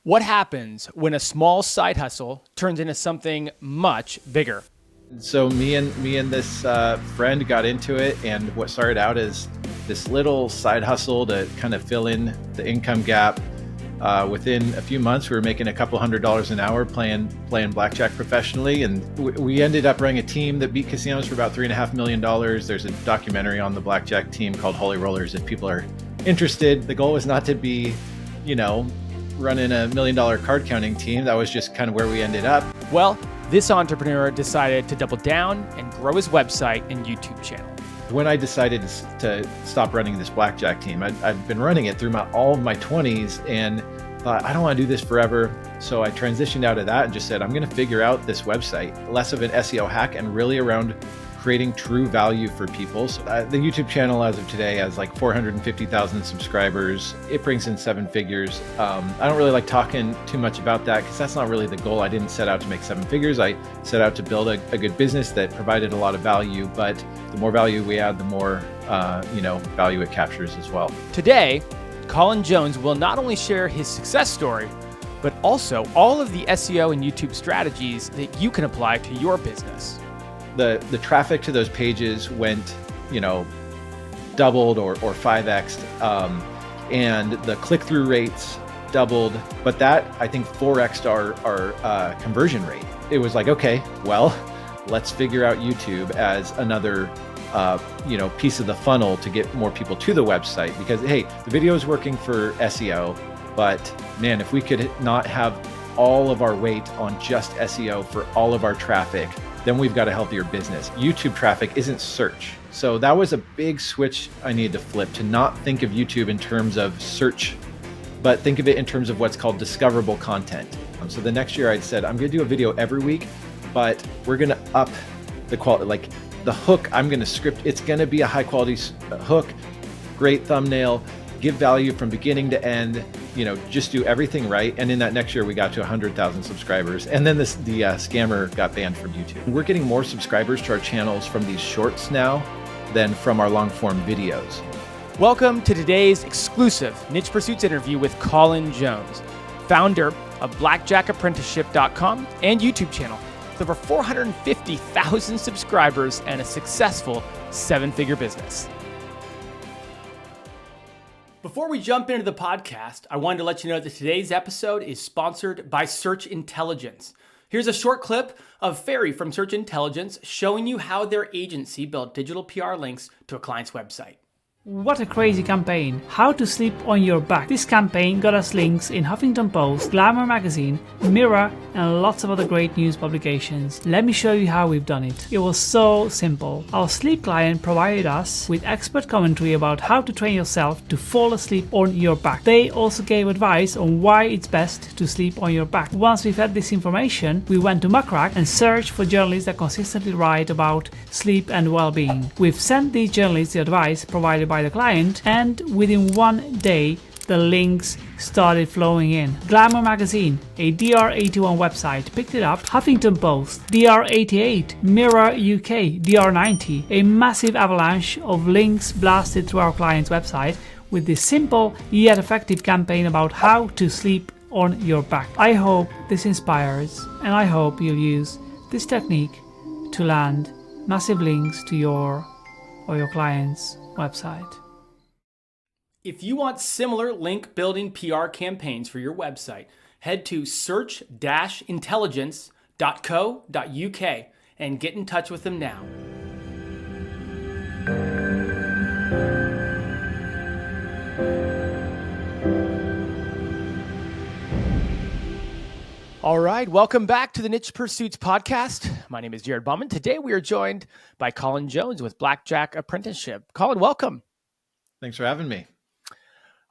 What happens when a small side hustle turns into something much bigger? So me and this friend got into it, and what started out as this little side hustle to kind of fill in the income gap. Within a few months, we were making a couple $100s an hour playing blackjack professionally, and we ended up running a team that beat casinos for about $3.5 million. There's a documentary on the blackjack team called Holy Rollers if people are interested. The goal was not to be, running $1 million card counting team. That was just kind of where we ended up. Well, this entrepreneur decided to double down and grow his website and YouTube channel. When I decided to stop running this blackjack team, I'd been running it through all of my 20s and thought, I don't want to do this forever. So I transitioned out of that and just said, I'm going to figure out this website, less of an SEO hack and really around creating true value for people. So the YouTube channel as of today has like 450,000 subscribers. It brings in 7 figures. I don't really like talking too much about that because that's not really the goal. I didn't set out to make 7 figures. I set out to build a good business that provided a lot of value, but the more value we add, the more value it captures as well. Today, Colin Jones will not only share his success story, but also all of the SEO and YouTube strategies that you can apply to your business. The traffic to those pages went, doubled or 5x'd, and the click-through rates doubled, but that I think 4x'd our conversion rate. It was like, okay, well, let's figure out YouTube as another piece of the funnel to get more people to the website, because hey, the video is working for SEO, but man, if we could not have all of our weight on just SEO for all of our traffic, then we've got a healthier business. YouTube traffic isn't search. So that was a big switch I needed to flip, to not think of YouTube in terms of search, but think of it in terms of what's called discoverable content. So the next year I said, I'm gonna do a video every week, but we're gonna up the quality, like the hook I'm gonna script. It's gonna be a high quality hook, great thumbnail, give value from beginning to end, just do everything right. And in that next year, we got to 100,000 subscribers. And then the scammer got banned from YouTube. We're getting more subscribers to our channels from these shorts now than from our long form videos. Welcome to today's exclusive Niche Pursuits interview with Colin Jones, founder of BlackjackApprenticeship.com and YouTube channel with over 450,000 subscribers and a successful 7-figure business. Before we jump into the podcast, I wanted to let you know that today's episode is sponsored by Search Intelligence. Here's a short clip of Ferry from Search Intelligence showing you how their agency built digital PR links to a client's website. What a crazy campaign. How to Sleep on Your Back. This campaign got us links in Huffington Post, Glamour magazine, Mirror, and lots of other great news publications. Let me show you how we've done it. It was so simple. Our sleep client provided us with expert commentary about how to train yourself to fall asleep on your back. They also gave advice on why it's best to sleep on your back. Once we've had this information, we went to Muckrack and searched for journalists that consistently write about sleep and well-being. We've sent these journalists the advice provided by the client, and within 1 day the links started flowing in. Glamour magazine, a DR81 website, picked it up. Huffington Post, DR88, Mirror UK, DR90. A massive avalanche of links blasted through our client's website with this simple yet effective campaign about how to sleep on your back. I hope this inspires, and I hope you'll use this technique to land massive links to your or your client's website. If you want similar link building PR campaigns for your website, head to search-intelligence.co.uk and get in touch with them now. All right, welcome back to the Niche Pursuits podcast. My name is Jared Bauman. Today we are joined by Colin Jones with Blackjack Apprenticeship. Colin, welcome. Thanks for having me.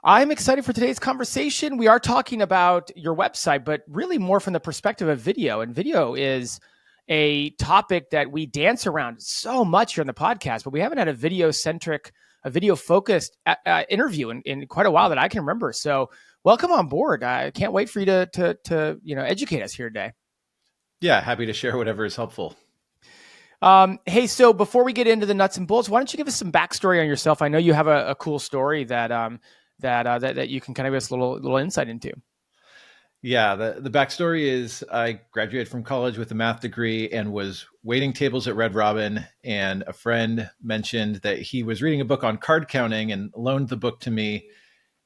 I'm excited for today's conversation. We are talking about your website, but really more from the perspective of video. And video is a topic that we dance around so much here on the podcast, but we haven't had a video-centric, a video-focused interview in quite a while that I can remember. So welcome on board. I can't wait for you to educate us here today. Yeah, happy to share whatever is helpful. Hey, so before we get into the nuts and bolts, why don't you give us some backstory on yourself? I know you have a cool story that you can kind of give us a little insight into. Yeah, the backstory is I graduated from college with a math degree and was waiting tables at Red Robin. And a friend mentioned that he was reading a book on card counting and loaned the book to me.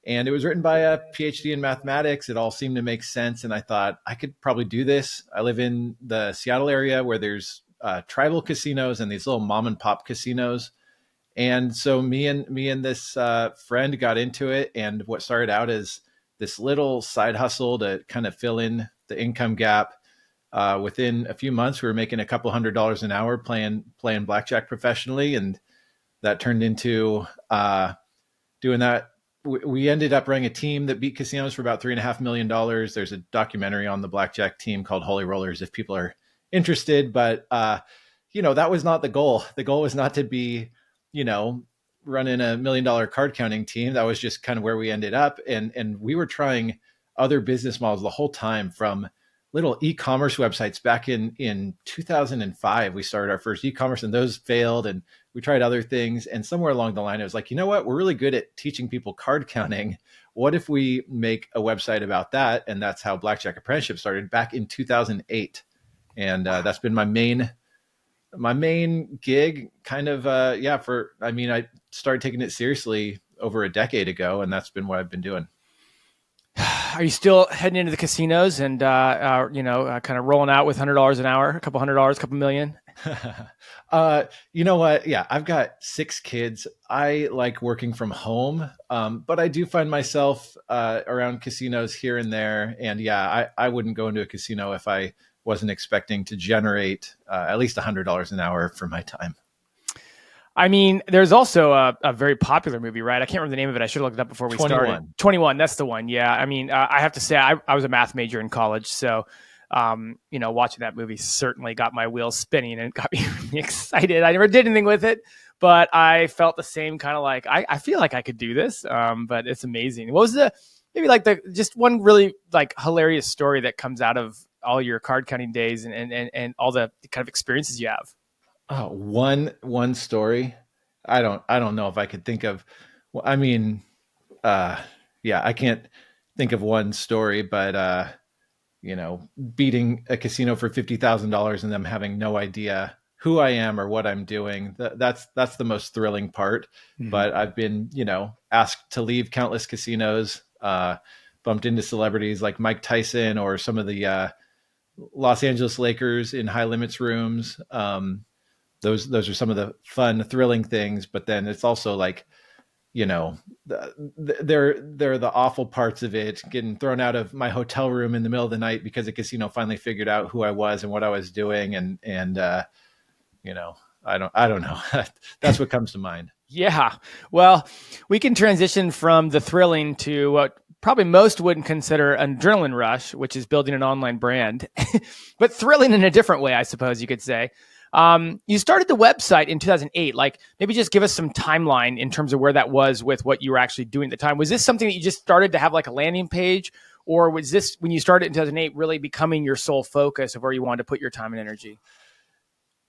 And it was written by a PhD in mathematics. It all seemed to make sense. And I thought I could probably do this. I live in the Seattle area where there's tribal casinos and these little mom and pop casinos. And so me and this friend got into it. And what started out as this little side hustle to kind of fill in the income gap. Within a few months, we were making a couple $100s an hour playing blackjack professionally, and that turned into doing that. We ended up running a team that beat casinos for about $3.5 million. There's a documentary on the blackjack team called Holy Rollers if people are interested. But that was not the goal. The goal was not to be, running $1 million card counting team. That was just kind of where we ended up. And we were trying other business models the whole time, from little e-commerce websites back in 2005. We started our first e-commerce and those failed, and we tried other things. And somewhere along the line, it was like, you know what? We're really good at teaching people card counting. What if we make a website about that? And that's how Blackjack Apprenticeship started back in 2008. And that's been my main gig kind of, I started taking it seriously over a decade ago, and that's been what I've been doing. Are you still heading into the casinos and, kind of rolling out with $100 an hour, a couple $100, a couple million? You know what? Yeah, I've got 6 kids. I like working from home, but I do find myself around casinos here and there. And yeah, I wouldn't go into a casino if I wasn't expecting to generate at least $100 an hour for my time. I mean, there's also a very popular movie, right? I can't remember the name of it. I should have looked it up before we 21. started. 21, that's the one. Yeah. I mean, I have to say, I was a math major in college. So, watching that movie certainly got my wheels spinning and got me really excited. I never did anything with it, but I felt the same kind of like, I feel like I could do this, but it's amazing. What was just one really like hilarious story that comes out of all your card counting days and all the kind of experiences you have? Oh, one story. I don't know if I could think of. I mean, I can't think of one story, but beating a casino for $50,000 and them having no idea who I am or what I'm doing. That's the most thrilling part. Mm-hmm. But I've been, asked to leave countless casinos, bumped into celebrities like Mike Tyson or some of the Los Angeles Lakers in high limits rooms. Those are some of the fun, thrilling things. But then it's also like, they're the awful parts of it, getting thrown out of my hotel room in the middle of the night because the casino finally figured out who I was and what I was doing. And I don't know. That's what comes to mind. Yeah. Well, we can transition from the thrilling to what probably most wouldn't consider an adrenaline rush, which is building an online brand, but thrilling in a different way, I suppose you could say. You started the website in 2008. Like, maybe just give us some timeline in terms of where that was with what you were actually doing at the time. Was this something that you just started to have like a landing page, or was this, when you started in 2008, really becoming your sole focus of where you wanted to put your time and energy?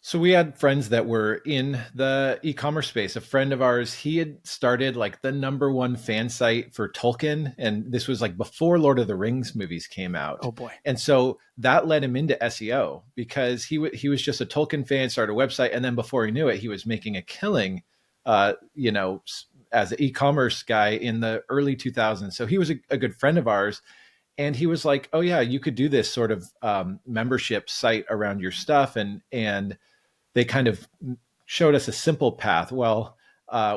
So we had friends that were in the e-commerce space. A friend of ours, he had started like the #1 fan site for Tolkien. And this was like before Lord of the Rings movies came out. Oh boy. And so that led him into SEO because he was just a Tolkien fan, started a website. And then before he knew it, he was making a killing, as an e-commerce guy in the early 2000s. So he was a good friend of ours. And he was like, oh yeah, you could do this sort of membership site around your stuff. And they kind of showed us a simple path. Well,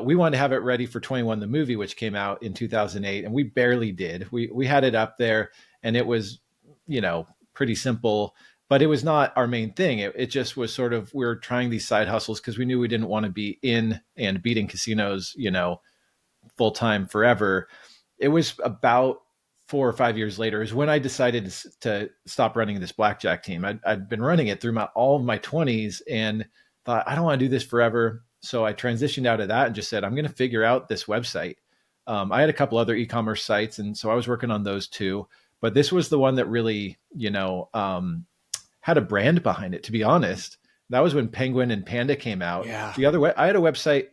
we wanted to have it ready for 21, the movie, which came out in 2008. And we barely did. We had it up there and it was, pretty simple, but it was not our main thing. It just was sort of, we were trying these side hustles because we knew we didn't want to be in and beating casinos, full time forever. It was about 4 or 5 years later is when I decided to stop running this blackjack team. I'd been running it through all of my 20s and thought, I don't want to do this forever. So I transitioned out of that and just said, I'm going to figure out this website. I had a couple other e-commerce sites. And so I was working on those too, but this was the one that really, had a brand behind it, to be honest. That was when Penguin and Panda came out. Yeah. The other way, I had a website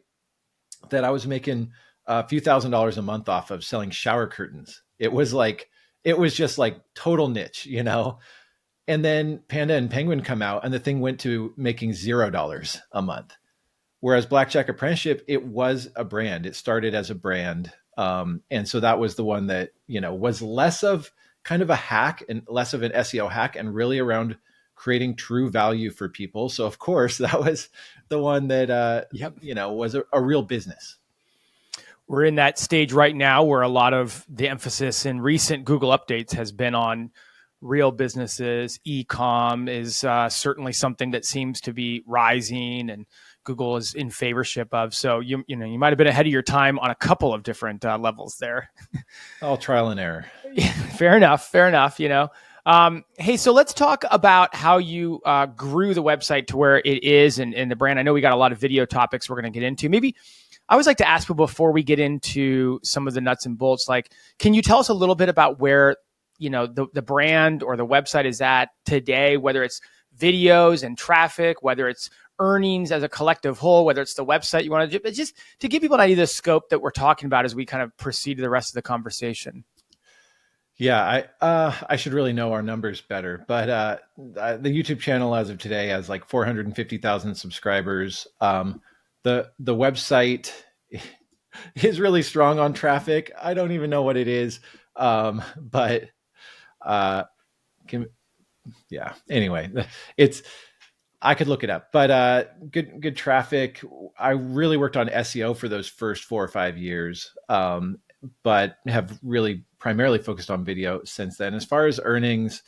that I was making a few $1,000s a month off of selling shower curtains. It was like it was just like total niche, And then Panda and Penguin come out and the thing went to making $0 a month. Whereas Blackjack Apprenticeship, it was a brand. It started as a brand. And so that was the one that, was less of kind of a hack and less of an SEO hack and really around creating true value for people. So of course that was the one that, was a real business. We're in that stage right now where a lot of the emphasis in recent Google updates has been on real businesses. E-com is certainly something that seems to be rising and Google is in favorship of. So you might have been ahead of your time on a couple of different levels there. All trial and error. Fair enough. Hey, so let's talk about how you grew the website to where it is and the brand. I know we got a lot of video topics we're going to get into. Maybe I always like to ask people before we get into some of the nuts and bolts, like, can you tell us a little bit about where, the brand or the website is at today, whether it's videos and traffic, whether it's earnings as a collective whole, whether it's the website you want to do, but just to give people an idea of the scope that we're talking about as we kind of proceed to the rest of the conversation. Yeah, I should really know our numbers better, but the YouTube channel as of today has like 450,000 subscribers. The website is really strong on traffic. I don't even know what it is, but anyway, I could look it up, but good traffic. I really worked on SEO for those first 4 or 5 years, but have really primarily focused on video since then. As far as earnings,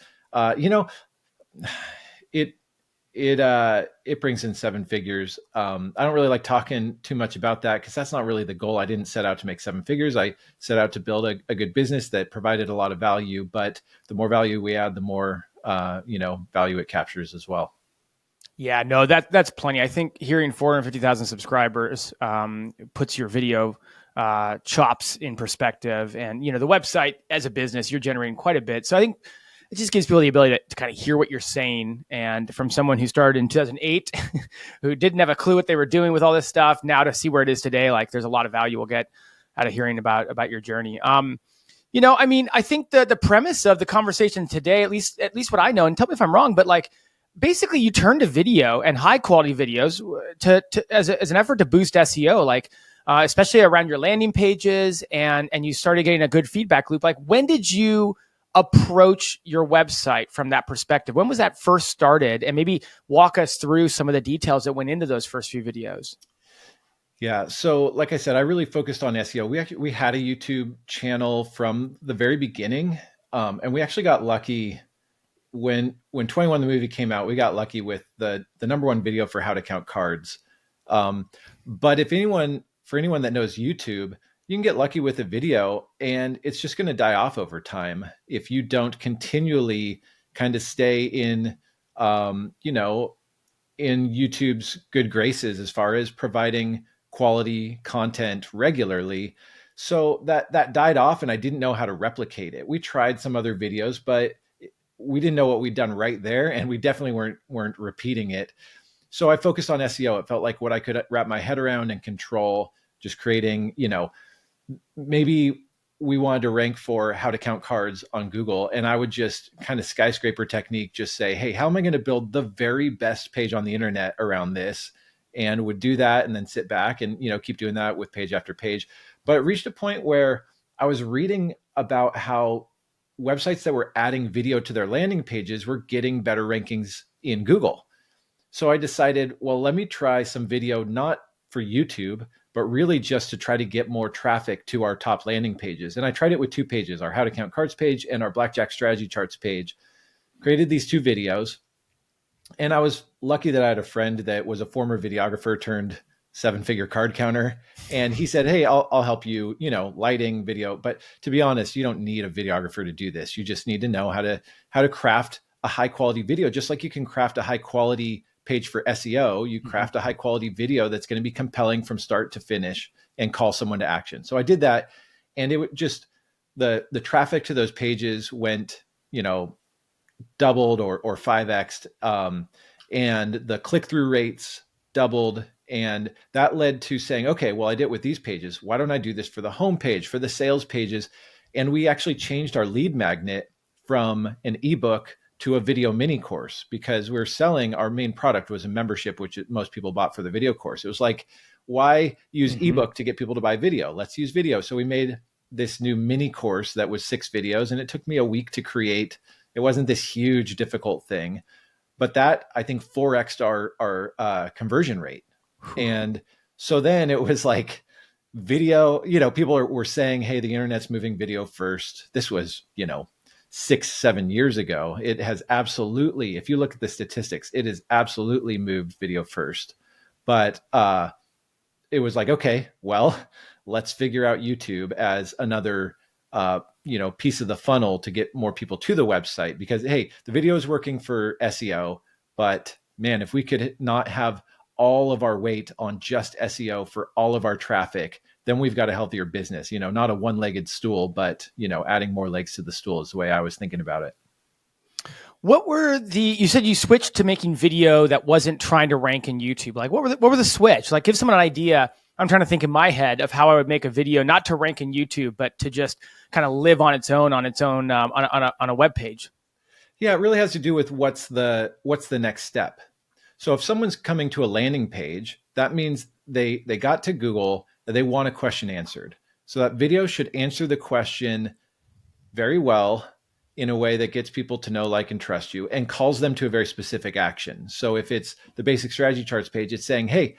it brings in 7 figures. I don't really like talking too much about that because that's not really the goal. I didn't set out to make 7 figures. I set out to build a good business that provided a lot of value, but the more value we add, the more, value it captures as well. Yeah, no, that's plenty. I think hearing 450,000 subscribers puts your video chops in perspective. And, the website as a business, you're generating quite a bit. So I think it just gives people the ability to kind of hear what you're saying. And from someone who started in 2008, who didn't have a clue what they were doing with all this stuff, now to see where it is today, like there's a lot of value we'll get out of hearing about your journey. I think the premise of the conversation today, at least what I know, and tell me if I'm wrong, but like basically you turn to video and high quality videos as an effort to boost SEO, like especially around your landing pages, and you started getting a good feedback loop. Like, when did you approach your website from that perspective? When was that first started? And maybe walk us through some of the details that went into those first few videos. Yeah. So like I said, I really focused on SEO. We had a YouTube channel from the very beginning. And we actually got lucky when 21 the movie came out. We got lucky with the number one video for how to count cards. But for anyone that knows YouTube, you can get lucky with a video and it's just going to die off over time if you don't continually kind of stay in YouTube's good graces as far as providing quality content regularly. So that died off and I didn't know how to replicate it. We tried some other videos, but we didn't know what we'd done right there. And we definitely weren't repeating it. So I focused on SEO. It felt like what I could wrap my head around and control, just creating, maybe we wanted to rank for how to count cards on Google. And I would just kind of skyscraper technique, just say, hey, how am I going to build the very best page on the internet around this? And would do that and then sit back and, keep doing that with page after page. But it reached a point where I was reading about how websites that were adding video to their landing pages were getting better rankings in Google. So I decided, well, let me try some video, not for YouTube, but really just to try to get more traffic to our top landing pages. And I tried it with 2 pages, our How to Count Cards page and our Blackjack Strategy Charts page. Created these 2 videos. And I was lucky that I had a friend that was a former videographer turned 7-figure card counter. And he said, hey, I'll help you, lighting, video. But to be honest, you don't need a videographer to do this. You just need to know how to craft a high quality video, just like you can craft a high quality page for SEO. You craft a high quality video that's going to be compelling from start to finish and call someone to action. So I did that, and it would just, the traffic to those pages went, doubled or 5x'd, and the click-through rates doubled. And that led to saying, okay, well, I did it with these pages. Why don't I do this for the home page, for the sales pages? And we actually changed our lead magnet from an ebook to a video mini course, because we're selling, our main product was a membership, which most people bought for the video course. It was like, why use ebook to get people to buy video? Let's use video. So we made this new mini course that was 6 videos, and it took me a week to create. It wasn't this huge, difficult thing, but that, I think, 4x'd our conversion rate. And so then it was like video, people were saying, hey, the internet's moving video first. This was, 6-7 years ago. It has absolutely, if you look at the statistics, it has absolutely moved video first. But it was like, okay, well, let's figure out YouTube as another piece of the funnel to get more people to the website, because, hey, the video is working for SEO, but man, if we could not have all of our weight on just SEO for all of our traffic, then we've got a healthier business, not a one-legged stool, but, adding more legs to the stool is the way I was thinking about it. You said you switched to making video that wasn't trying to rank in YouTube. Like what were the switch? Like, give someone an idea. I'm trying to think in my head of how I would make a video, not to rank in YouTube, but to just kind of live on its own on a web page. Yeah, it really has to do with what's the next step. So if someone's coming to a landing page, that means they got to Google, they want a question answered. So that video should answer the question very well in a way that gets people to know, like, and trust you, and calls them to a very specific action. So if it's the basic strategy charts page, it's saying, hey,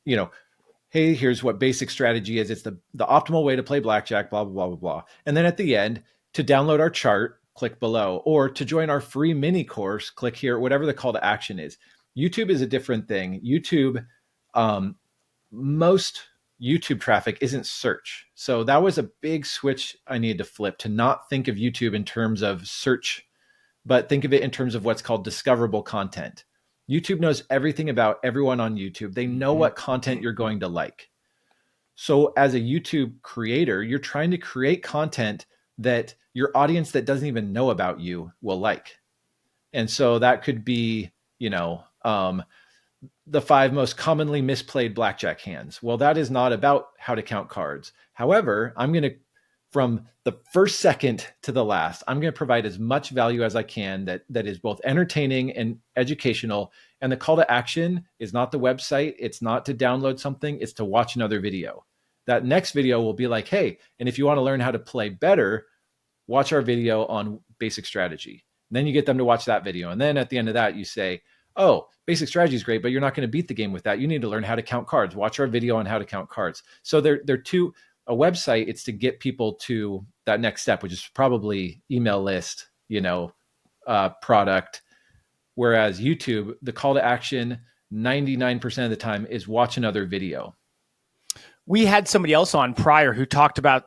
hey, here's what basic strategy is. It's the optimal way to play blackjack, blah, blah, blah, blah, blah. And then at the end, to download our chart, click below, or to join our free mini course, click here, whatever the call to action is. YouTube is a different thing. YouTube, most YouTube traffic isn't search. So that was a big switch I needed to flip, to not think of YouTube in terms of search, but think of it in terms of what's called discoverable content. YouTube knows everything about everyone on YouTube. They know what content you're going to like. So as a YouTube creator, you're trying to create content that your audience that doesn't even know about you will like. And so that could be, the 5 most commonly misplayed blackjack hands. Well, that is not about how to count cards. However, I'm going to, from the first second to the last, I'm going to provide as much value as I can that is both entertaining and educational. And the call to action is not the website. It's not to download something. It's to watch another video. That next video will be like, hey, and if you want to learn how to play better, watch our video on basic strategy. And then you get them to watch that video. And then at the end of that, you say, oh, basic strategy is great, but you're not going to beat the game with that. You need to learn how to count cards. Watch our video on how to count cards. So they're two. A website, it's to get people to that next step, which is probably email list, product. Whereas YouTube, the call to action 99% of the time is watch another video. We had somebody else on prior who talked about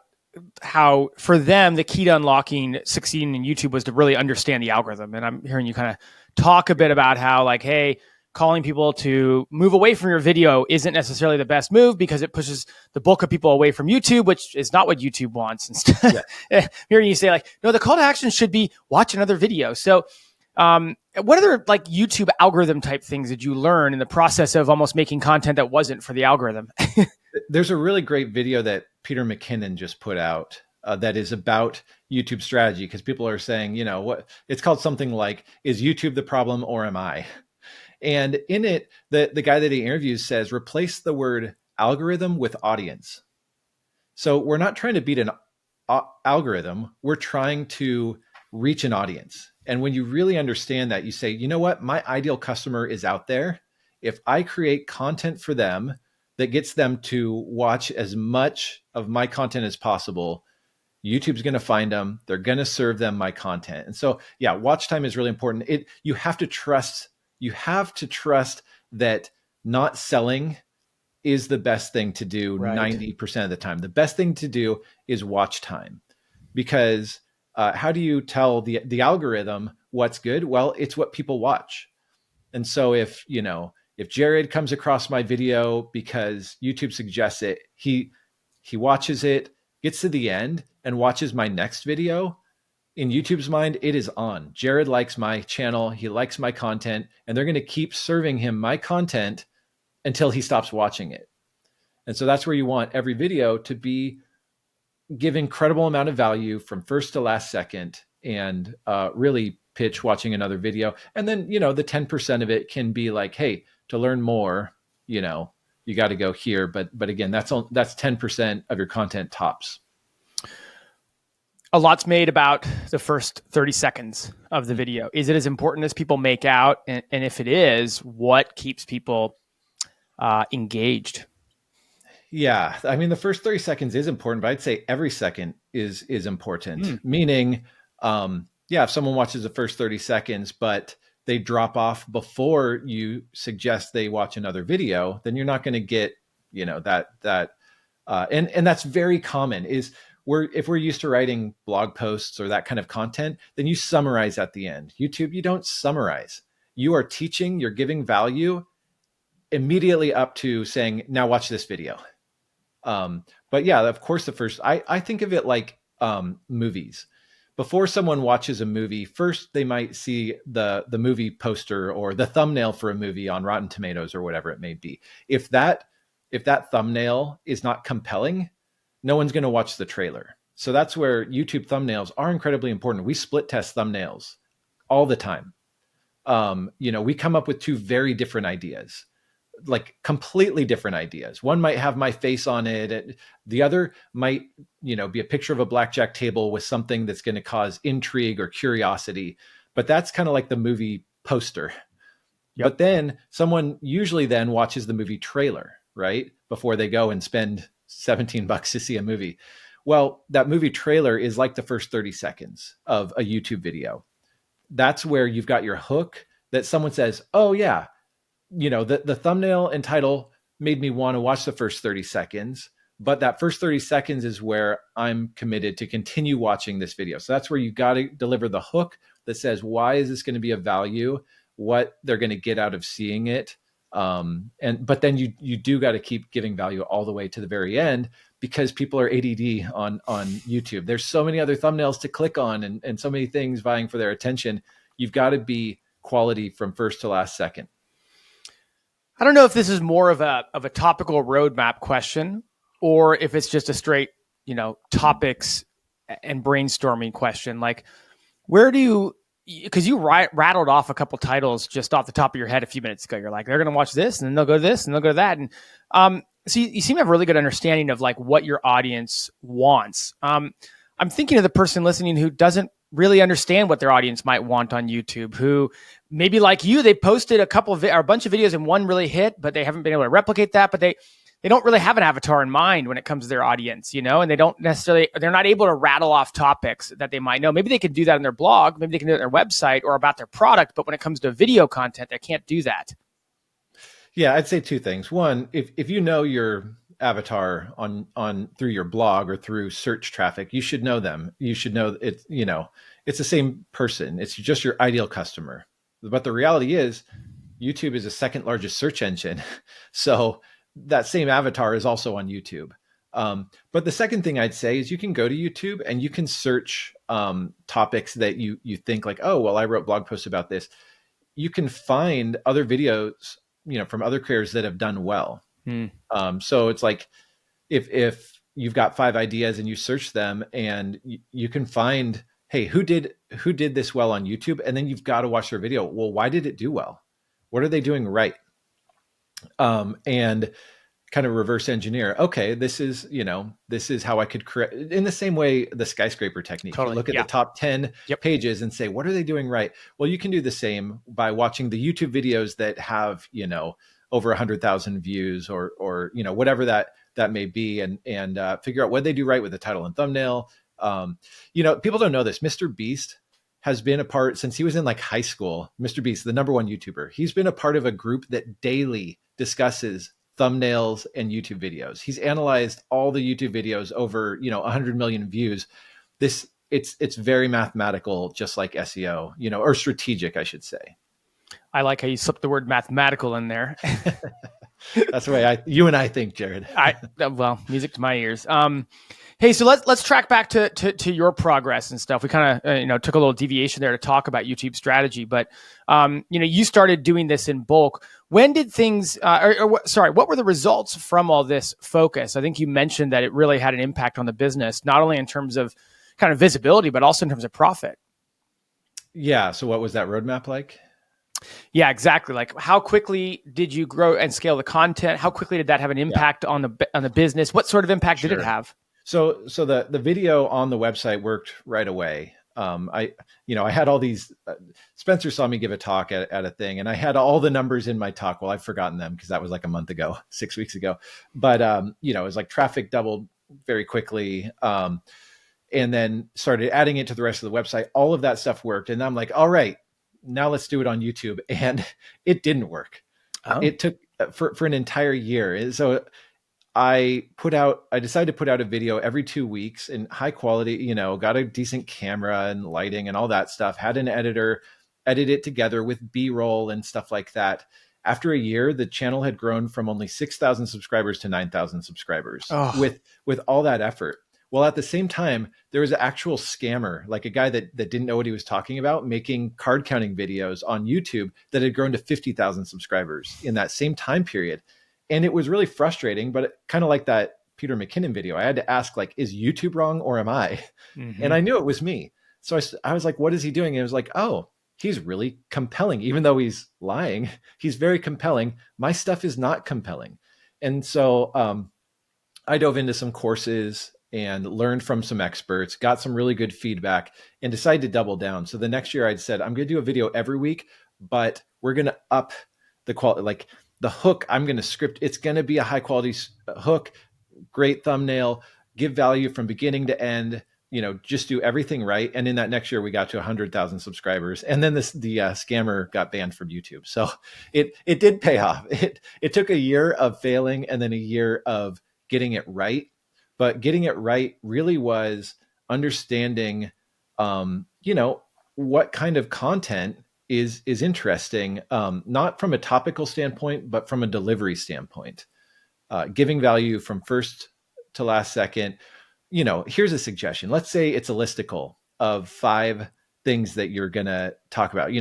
how for them, the key to unlocking succeeding in YouTube was to really understand the algorithm. And I'm hearing you kind of talk a bit about how, like, hey, calling people to move away from your video isn't necessarily the best move because it pushes the bulk of people away from YouTube, which is not what YouTube wants. Instead, hearing you say, like, no, the call to action should be watch another video. So what other, like, YouTube algorithm type things did you learn in the process of almost making content that wasn't for the algorithm? There's a really great video that Peter McKinnon just put out that is about YouTube strategy, because people are saying, what it's called something like, is YouTube the problem or am I? And in it, the guy that he interviews says, replace the word algorithm with audience. So we're not trying to beat an algorithm. We're trying to reach an audience. And when you really understand that, you say, you know what? My ideal customer is out there. If I create content for them that gets them to watch as much of my content as possible, YouTube's going to find them. They're going to serve them my content. And so, yeah, watch time is really important. You have to trust that not selling is the best thing to do. Right. 90% of the time. The best thing to do is watch time, because how do you tell the algorithm what's good? Well, it's what people watch. And so if Jared comes across my video because YouTube suggests it, he watches it, gets to the end and watches my next video, in YouTube's mind, it is on. Jared likes my channel. He likes my content, and they're going to keep serving him my content until he stops watching it. And so that's where you want every video to be give incredible amount of value from first to last second, and really pitch watching another video. And then, the 10% of it can be like, hey, to learn more, you got to go here. But again, that's 10% of your content tops. A lot's made about the first 30 seconds of the video. Is it as important as people make out? And if it is, what keeps people engaged? Yeah. I mean, the first 30 seconds is important, but I'd say every second is important. Meaning, if someone watches the first 30 seconds, but they drop off before you suggest they watch another video, then you're not going to get, that. And that's very common if we're used to writing blog posts or that kind of content, then you summarize at the end. YouTube, you don't summarize. You are teaching, you're giving value immediately up to saying, now watch this video. But yeah, of course, I think of it like movies. Before someone watches a movie, first they might see the movie poster or the thumbnail for a movie on Rotten Tomatoes or whatever it may be. If that thumbnail is not compelling, no one's going to watch the trailer. So that's where YouTube thumbnails are incredibly important. We split test thumbnails all the time. We come up with two very different ideas, like completely different ideas. One might have my face on it. The other might, be a picture of a blackjack table with something that's going to cause intrigue or curiosity. But that's kind of like the movie poster. Yep. But then someone usually then watches the movie trailer, right? Before they go and spend $17 to see a movie. Well, that movie trailer is like the first 30 seconds of a YouTube video. That's where you've got your hook that someone says, oh yeah, the thumbnail and title made me want to watch the first 30 seconds, but that first 30 seconds is where I'm committed to continue watching this video. So that's where you got to deliver the hook that says, why is this going to be of value? What they're going to get out of seeing it. But then you do got to keep giving value all the way to the very end, because people are ADD on YouTube. There's so many other thumbnails to click on and so many things vying for their attention. You've got to be quality from first to last second. I don't know if this is more of a topical roadmap question, or if it's just a straight, topics and brainstorming question. Like, where do you, because you rattled off a couple titles just off the top of your head a few minutes ago. You're like, they're going to watch this and then they'll go to this and they'll go to that. And so you seem to have a really good understanding of like what your audience wants. I'm thinking of the person listening who doesn't really understand what their audience might want on YouTube, who maybe like you, they posted a bunch of videos and one really hit, but they haven't been able to replicate that. But they don't really have an avatar in mind when it comes to their audience, and they're not able to rattle off topics that they might know. Maybe they can do that in their blog, maybe they can do it on their website or about their product. But when it comes to video content, they can't do that. Yeah, I'd say two things. One, if you know your avatar on through your blog or through search traffic, you should know them. You should know it's the same person. It's just your ideal customer. But the reality is, YouTube is the second largest search engine. So that same avatar is also on YouTube. But the second thing I'd say is you can go to YouTube and you can search topics that you think like, oh, well, I wrote blog posts about this. You can find other videos, from other creators that have done well. So it's like if you've got 5 ideas and you search them and you can find, hey, who did this well on YouTube? And then you've got to watch their video. Well, why did it do well? What are they doing right? And kind of reverse engineer. Okay, this is how I could create, in the same way, the skyscraper technique. Totally. You look at the top 10 pages and say, what are they doing right? Well, you can do the same by watching the YouTube videos that have, over 100,000 views or whatever that may be, and figure out what they do right with the title and thumbnail. People don't know this. Mr. Beast has been a part since he was in like high school. Mr. Beast, the number one YouTuber, he's been a part of a group that daily discusses thumbnails and YouTube videos. He's analyzed all the YouTube videos over 100 million views. It's very mathematical, just like SEO, or strategic, I should say. I like how you slipped the word mathematical in there. That's the way you and I think, Jared. Well, music to my ears. Hey, so let's track back to your progress and stuff. We kind of took a little deviation there to talk about YouTube strategy, but you started doing this in bulk. When did things? What were the results from all this focus? I think you mentioned that it really had an impact on the business, not only in terms of kind of visibility, but also in terms of profit. Yeah. So what was that roadmap like? Yeah, exactly. Like, how quickly did you grow and scale the content? How quickly did that have an impact on the business? What sort of impact did it have? So the video on the website worked right away. I had all these, Spencer saw me give a talk at a thing, and I had all the numbers in my talk. Well, I've forgotten them because that was like a month ago, 6 weeks ago. But, it was like traffic doubled very quickly. And then started adding it to the rest of the website. All of that stuff worked. And I'm like, all right, now let's do it on YouTube. And it didn't work. Oh. It took for an entire year. So I decided to put out a video every 2 weeks in high quality, got a decent camera and lighting and all that stuff, had an editor, edit it together with B-roll and stuff like that. After a year, the channel had grown from only 6,000 subscribers to 9,000 subscribers with all that effort. Well, at the same time, there was an actual scammer, like a guy that didn't know what he was talking about, making card counting videos on YouTube that had grown to 50,000 subscribers in that same time period. And it was really frustrating, but kind of like that Peter McKinnon video, I had to ask, like, is YouTube wrong or am I? Mm-hmm. And I knew it was me. So I was like, what is he doing? And it was like, oh, he's really compelling. Even though he's lying, he's very compelling. My stuff is not compelling. And so I dove into some courses and learned from some experts, got some really good feedback, and decided to double down. So the next year I said, I'm going to do a video every week, but we're going to up the quality, like the hook. I'm going to script. It's going to be a high quality hook, great thumbnail, give value from beginning to end, just do everything right. And in that next year, we got to 100,000 subscribers. And then the scammer got banned from YouTube. So it did pay off. It took a year of failing and then a year of getting it right. But getting it right really was understanding, what kind of content is interesting, not from a topical standpoint, but from a delivery standpoint, giving value from first to last second. Here's a suggestion. Let's say it's a listicle of 5 things that you're going to talk about,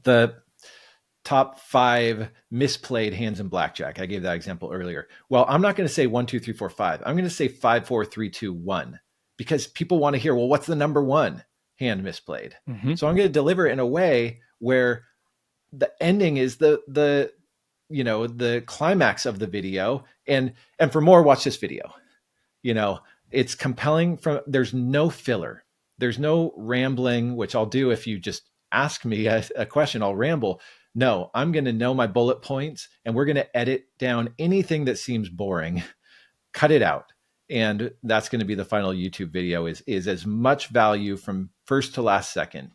the top 5 misplayed hands in blackjack. I gave that example earlier. Well, I'm not going to say 1, 2, 3, 4, 5. I'm going to say 5, 4, 3, 2, 1, because people want to hear, well, what's the number 1 hand misplayed? Mm-hmm. So I'm going to deliver it in a way where the ending is the climax of the video. And for more, watch this video. It's compelling. There's no filler. There's no rambling, which I'll do if you just ask me a question, I'll ramble. No, I'm going to know my bullet points, and we're going to edit down anything that seems boring, cut it out. And that's going to be the final YouTube video is as much value from first to last second.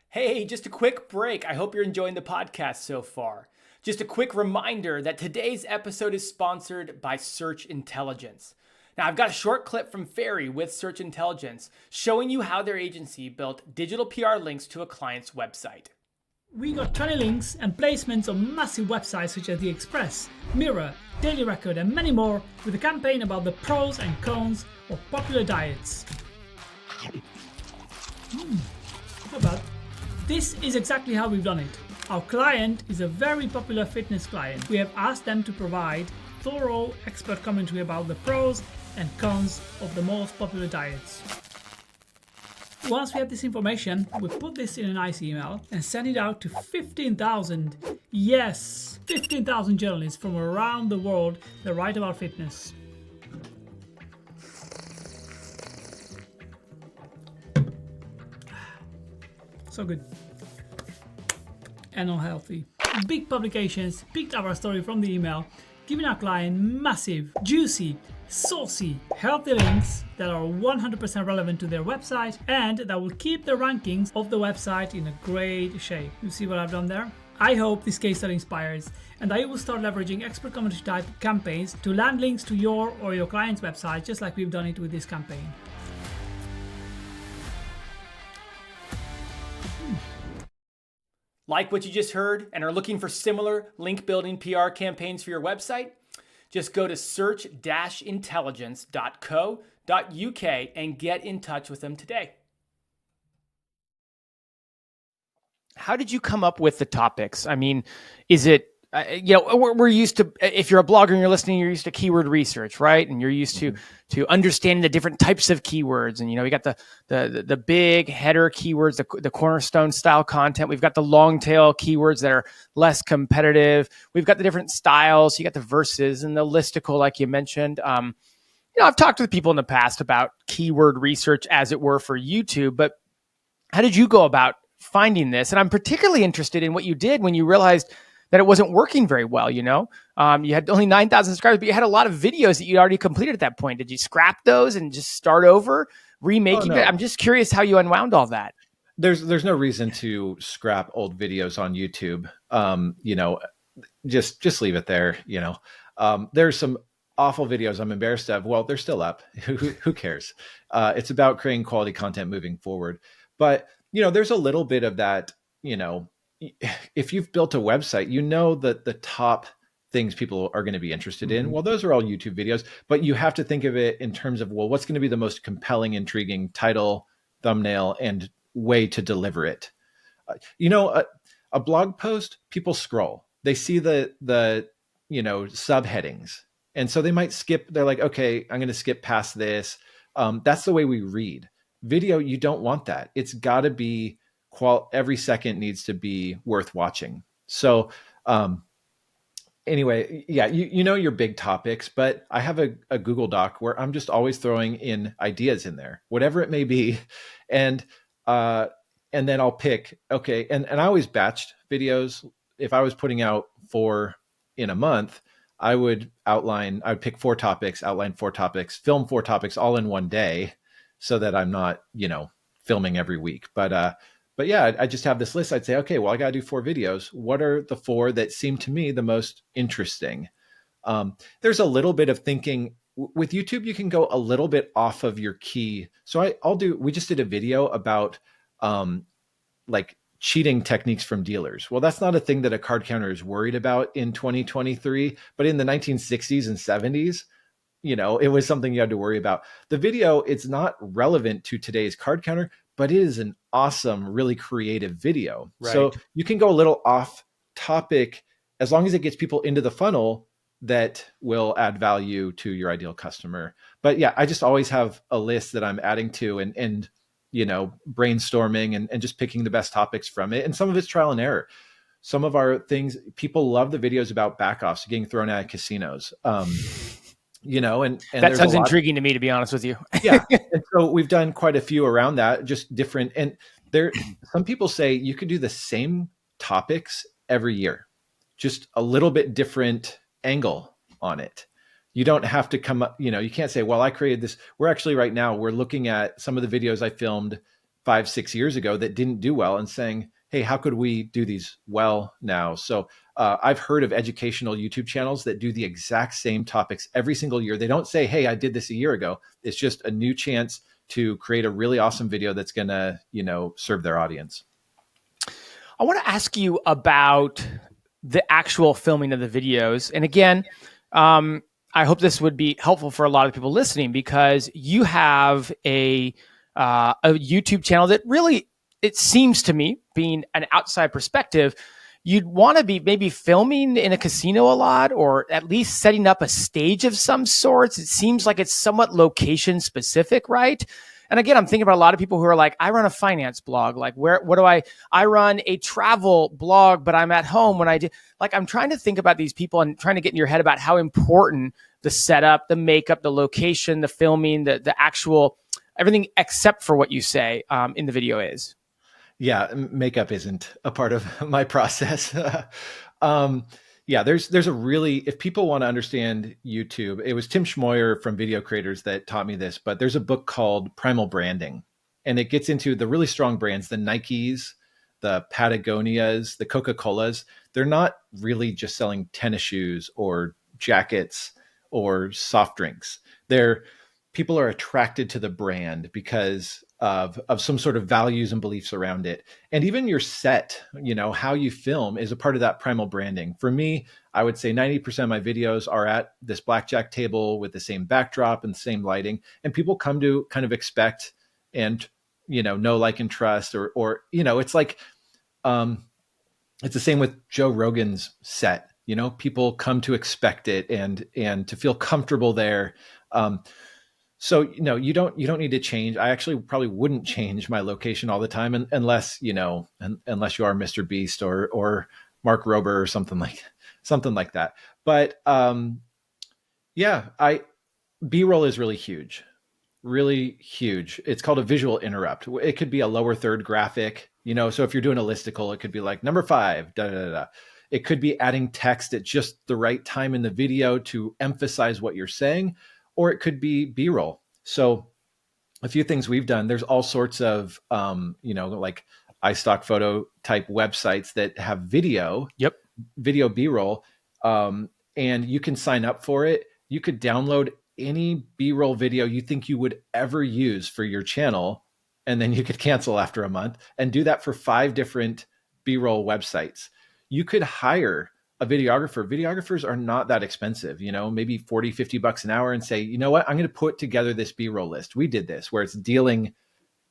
Hey, just a quick break. I hope you're enjoying the podcast so far. Just a quick reminder that today's episode is sponsored by Search Intelligence. Now, I've got a short clip from Ferry with Search Intelligence showing you how their agency built digital PR links to a client's website. We got 20 links and placements on massive websites such as The Express, Mirror, Daily Record, and many more with a campaign about the pros and cons of popular diets. How about? This is exactly how we've done it. Our client is a very popular fitness client. We have asked them to provide thorough expert commentary about the pros and cons of the most popular diets. Once we have this information, we put this in a nice email and send it out to 15,000, yes, 15,000 journalists from around the world that write about fitness. So good. And unhealthy. Big publications picked up our story from the email, giving our client massive, juicy, saucy, healthy links that are 100% relevant to their website and that will keep the rankings of the website in a great shape. You see what I've done there? I hope this case study inspires and that you will start leveraging expert commentary type campaigns to land links to your or your client's website, just like we've done it with this campaign. Like what you just heard and are looking for similar link building PR campaigns for your website? Just go to search-intelligence.co.uk and get in touch with them today. How did you come up with the topics? I mean, is it, we're used to, if you're a blogger and you're listening, you're used to keyword research, right? And you're used to understanding the different types of keywords. And, we got the big header keywords, the cornerstone style content. We've got the long tail keywords that are less competitive. We've got the different styles. You got the verses and the listicle, like you mentioned. I've talked with people in the past about keyword research, as it were, for YouTube, but how did you go about finding this? And I'm particularly interested in what you did when you realized that it wasn't working very well. You had only 9,000 subscribers, but you had a lot of videos that you'd already completed at that point. Did you scrap those and just start over, remaking it? I'm just curious how you unwound all that. There's no reason to scrap old videos on YouTube. Just leave it there. There's some awful videos I'm embarrassed of. Well, they're still up. Who cares? It's about creating quality content moving forward. But there's a little bit of that, if you've built a website, that the top things people are going to be interested in. Well, those are all YouTube videos, but you have to think of it in terms of, well, what's going to be the most compelling, intriguing title, thumbnail, and way to deliver it. A blog post, people scroll, they see the subheadings. And so they might skip. They're like, okay, I'm going to skip past this. That's the way we read. Video, you don't want that. It's got to be every second needs to be worth watching. So anyway, yeah, your big topics, but I have a Google Doc where I'm just always throwing in ideas in there, whatever it may be. And then I'll pick, okay. And I always batched videos. If I was putting out 4 in a month, I would pick 4 topics, outline 4 topics, film 4 topics all in one day, so that I'm not, filming every week. But yeah, I just have this list. I'd say, okay, well, I got to do 4 videos. What are the 4 that seem to me the most interesting? There's a little bit of thinking with YouTube. You can go a little bit off of your key. So we just did a video about like cheating techniques from dealers. Well, that's not a thing that a card counter is worried about in 2023, but in the 1960s and 70s, it was something you had to worry about. The video, it's not relevant to today's card counter, but it is an awesome, really creative video. Right. So you can go a little off topic as long as it gets people into the funnel that will add value to your ideal customer. But yeah, I just always have a list that I'm adding to and brainstorming and just picking the best topics from it. And some of it's trial and error. Some of our things, people love the videos about backoffs, getting thrown out of casinos. And that sounds intriguing to me, to be honest with you. Yeah. And so we've done quite a few around that, just different. And some people say you could do the same topics every year, just a little bit different angle on it. You don't have to come up, you can't say, well, I created this. We're actually right now, we're looking at some of the videos I filmed 5-6 years ago that didn't do well and saying, hey, how could we do these well now? So I've heard of educational YouTube channels that do the exact same topics every single year. They don't say, hey, I did this a year ago. It's just a new chance to create a really awesome video that's going to, serve their audience. I want to ask you about the actual filming of the videos. And again, I hope this would be helpful for a lot of people listening, because you have a YouTube channel that really, it seems to me, being an outside perspective, you'd want to be maybe filming in a casino a lot, or at least setting up a stage of some sorts. It seems like it's somewhat location specific, right? And again, I'm thinking about a lot of people who are like, I run a finance blog. Like, what do I run a travel blog, but I'm at home when I do. Like, I'm trying to think about these people and trying to get in your head about how important the setup, the makeup, the location, the filming, the actual everything except for what you say in the video is. Yeah, makeup isn't a part of my process. Yeah, there's a really, if people want to understand YouTube, it was Tim Schmoyer from Video Creators that taught me this, but there's a book called Primal Branding, and it gets into the really strong brands, the Nikes, the Patagonias, the Coca-Colas. They're not really just selling tennis shoes or jackets or soft drinks. People are attracted to the brand because of some sort of values and beliefs around it. And even your set, how you film is a part of that primal branding. For me, I would say 90% of my videos are at this blackjack table with the same backdrop and the same lighting. And people come to kind of expect and, know, like, and trust, or it's like, it's the same with Joe Rogan's set. People come to expect it and to feel comfortable there. So, you don't need to change. I actually probably wouldn't change my location all the time unless you are Mr. Beast or Mark Rober or something like that. But B-roll is really huge. Really huge. It's called a visual interrupt. It could be a lower third graphic, so if you're doing a listicle, it could be like number 5, da, da, da, da. It could be adding text at just the right time in the video to emphasize what you're saying, or it could be B-roll. So a few things we've done, there's all sorts of, like iStock photo type websites that have video, video B-roll. And you can sign up for it. You could download any B-roll video you think you would ever use for your channel, and then you could cancel after a month, and do that for 5 different B-roll websites. You could hire a videographer. Videographers are not that expensive, maybe $40-$50 an hour, and say, you know what, I'm going to put together this B-roll list. We did this where it's dealing,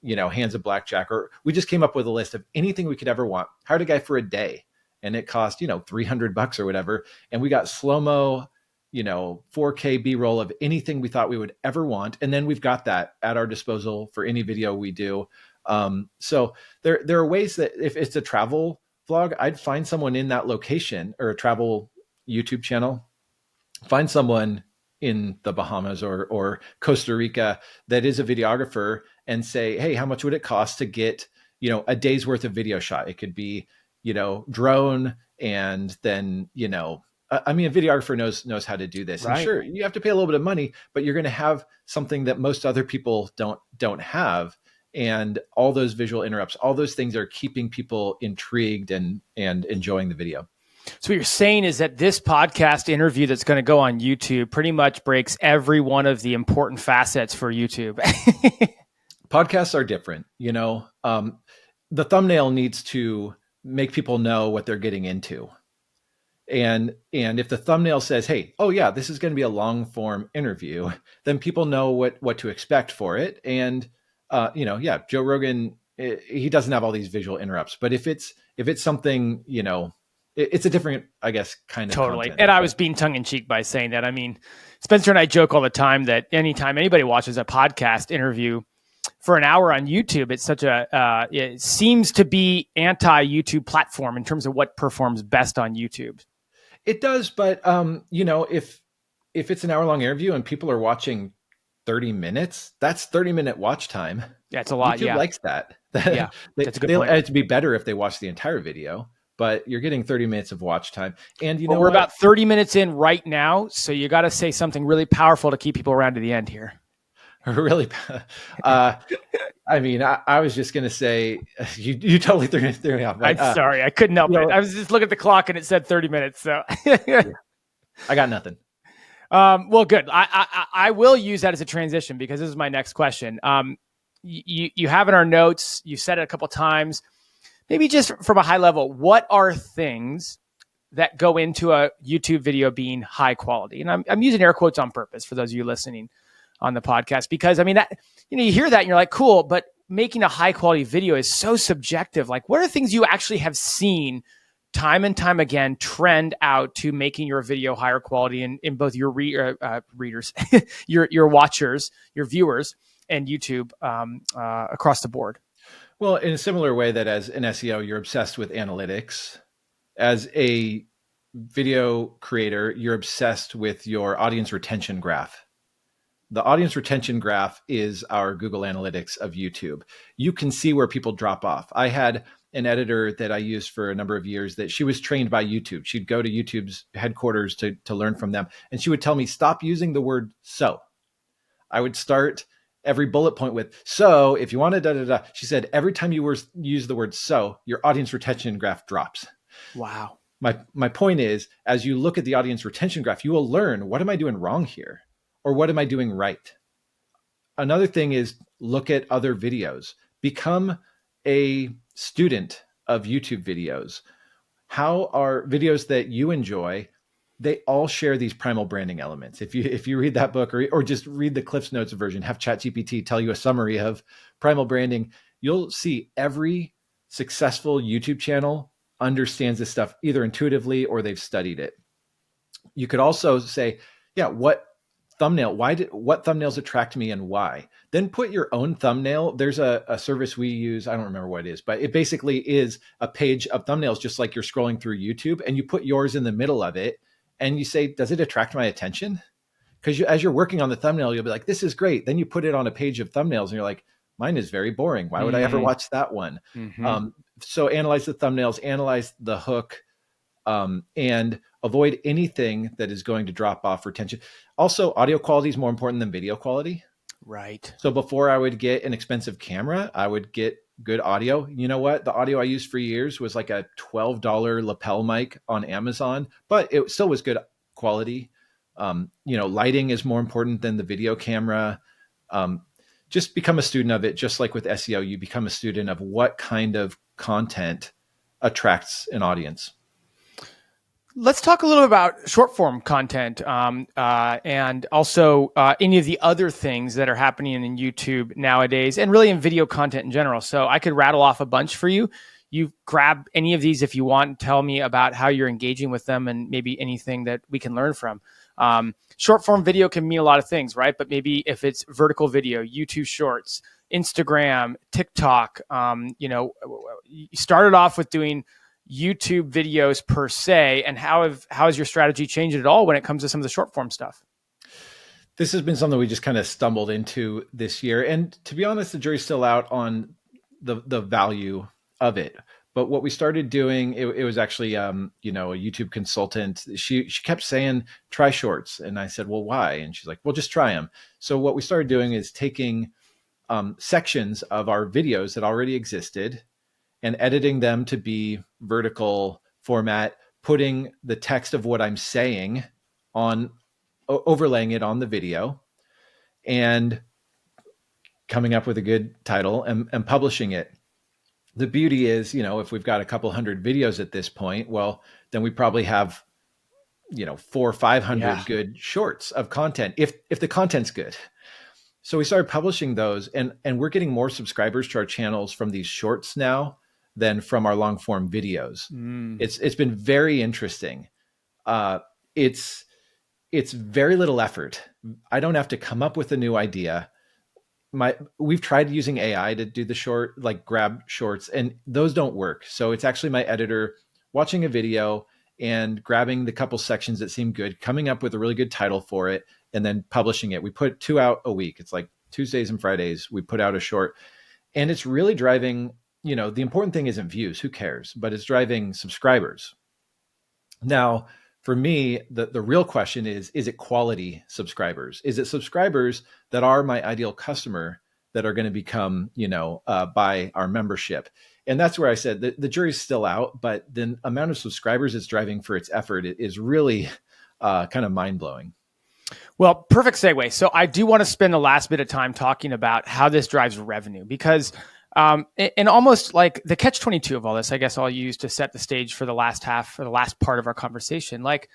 hands of blackjack, or we just came up with a list of anything we could ever want. Hired a guy for a day, and it cost, $300 or whatever. And we got slow-mo, 4K B-roll of anything we thought we would ever want. And then we've got that at our disposal for any video we do. So there are ways that if it's a travel vlog, I'd find someone in that location, or a travel YouTube channel, find someone in the Bahamas or Costa Rica that is a videographer, and say, hey, how much would it cost to get, a day's worth of video shot? It could be, drone, and then, a videographer knows how to do this. Right. And sure, you have to pay a little bit of money, but you're going to have something that most other people don't have. And all those visual interrupts, all those things are keeping people intrigued and enjoying the video. So what you're saying is that this podcast interview that's going to go on YouTube pretty much breaks every one of the important facets for YouTube. Podcasts are different. The thumbnail needs to make people know what they're getting into. And if the thumbnail says, hey, oh yeah, this is going to be a long form interview, then people know what to expect for it. And Joe Rogan, he doesn't have all these visual interrupts, but if it's something, it's a different, I guess, kind of totally. content. And I was being tongue in cheek by saying that. I mean, Spencer and I joke all the time that anytime anybody watches a podcast interview for an hour on YouTube, it's such it seems to be anti-YouTube platform in terms of what performs best on YouTube. It does, but if it's an hour long interview and people are watching 30 minutes, that's 30-minute watch time. Yeah, it's a lot. YouTube likes that. Yeah, that's a good point. It'd be better if they watch the entire video, but you're getting 30 minutes of watch time. And we're about 30 minutes in right now, so you got to say something really powerful to keep people around to the end here. Really? I was just going to say, you totally threw me off. But, I'm sorry. I couldn't help it. I was just looking at the clock and it said 30 minutes. So I got nothing. Well, good. I will use that as a transition, because this is my next question. You have in our notes, you said it a couple of times, maybe just from a high level, what are things that go into a YouTube video being high quality? And I'm using air quotes on purpose for those of you listening on the podcast, because that, you hear that and you're like, cool, but making a high quality video is so subjective. Like, what are things you actually have seen time and time again trend out to making your video higher quality in both your readers, your watchers, your viewers, and YouTube across the board? Well, in a similar way that as an SEO, you're obsessed with analytics, as a video creator, you're obsessed with your audience retention graph. The audience retention graph is our Google Analytics of YouTube. You can see where people drop off. I had an editor that I used for a number of years that she was trained by YouTube. She'd go to YouTube's headquarters to learn from them. And she would tell me, stop using the word so. I would start every bullet point with, so if you want to da, da, da. She said, every time you use the word so, your audience retention graph drops. Wow. My point is, as you look at the audience retention graph, you will learn, what am I doing wrong here? Or what am I doing right? another thing is look at other videos. Become a student of YouTube videos. How are videos that you enjoy? They all share these primal branding elements. If you read that book or just read the Cliff's Notes version, have ChatGPT tell you a summary of primal branding, you'll see every successful YouTube channel understands this stuff either intuitively or they've studied it. You could also say, yeah, what thumbnails attract me and why? Then put your own thumbnail. There's a service we use. I don't remember what it is, but it basically is a page of thumbnails, just like you're scrolling through YouTube, and you put yours in the middle of it and you say, does it attract my attention? Because as you're working on the thumbnail, you'll be like, this is great. Then you put it on a page of thumbnails and you're like, mine is very boring. Why would I ever watch that one? So analyze the thumbnails, analyze the hook, and avoid anything that is going to drop off retention. Also, audio quality is more important than video quality. Right. So before I would get an expensive camera, I would get good audio. You know what? The audio I used for years was like a $12 lapel mic on Amazon, but it still was good quality. Lighting is more important than the video camera. Just become a student of it. Just like with SEO, you become a student of what kind of content attracts an audience. Let's talk a little about short form content and also any of the other things that are happening in YouTube nowadays and really in video content in general. So I could rattle off a bunch for you. You grab any of these if you want, tell me about how you're engaging with them and maybe anything that we can learn from. Short form video can mean a lot of things, right? But maybe if it's vertical video, YouTube Shorts, Instagram, TikTok, you started off with doing YouTube videos per se, and how has your strategy changed at all when it comes to some of the short form stuff? This has been something we just kind of stumbled into this year. And to be honest, the jury's still out on the value of it. But what we started doing, it was actually, a YouTube consultant. She kept saying, try shorts. And I said, well, why? And she's like, well, just try them. So what we started doing is taking sections of our videos that already existed and editing them to be vertical format, putting the text of what I'm saying on, overlaying it on the video, and coming up with a good title and publishing it. The beauty is, if we've got a couple hundred videos at this point, well, then we probably have, 400 or 500 good shorts of content if the content's good. So we started publishing those, and we're getting more subscribers to our channels from these shorts now than from our long form videos. It's been very interesting. It's very little effort. I don't have to come up with a new idea. We've tried using AI to do the grab shorts, and those don't work. So it's actually my editor watching a video and grabbing the couple sections that seem good, coming up with a really good title for it, and then publishing it. We put 2 out a week. It's like Tuesdays and Fridays, we put out a short, and it's really driving, the important thing isn't views, who cares, but it's driving subscribers. Now, for me, the real question is it quality subscribers? Is it subscribers that are my ideal customer that are going to become, buy our membership? And that's where I said the jury's still out, but the amount of subscribers it's driving for its effort is really kind of mind-blowing. Well, perfect segue. So I do want to spend the last bit of time talking about how this drives revenue, because and almost like the catch-22 of all this, I guess I'll use to set the stage for the last part of our conversation. Like,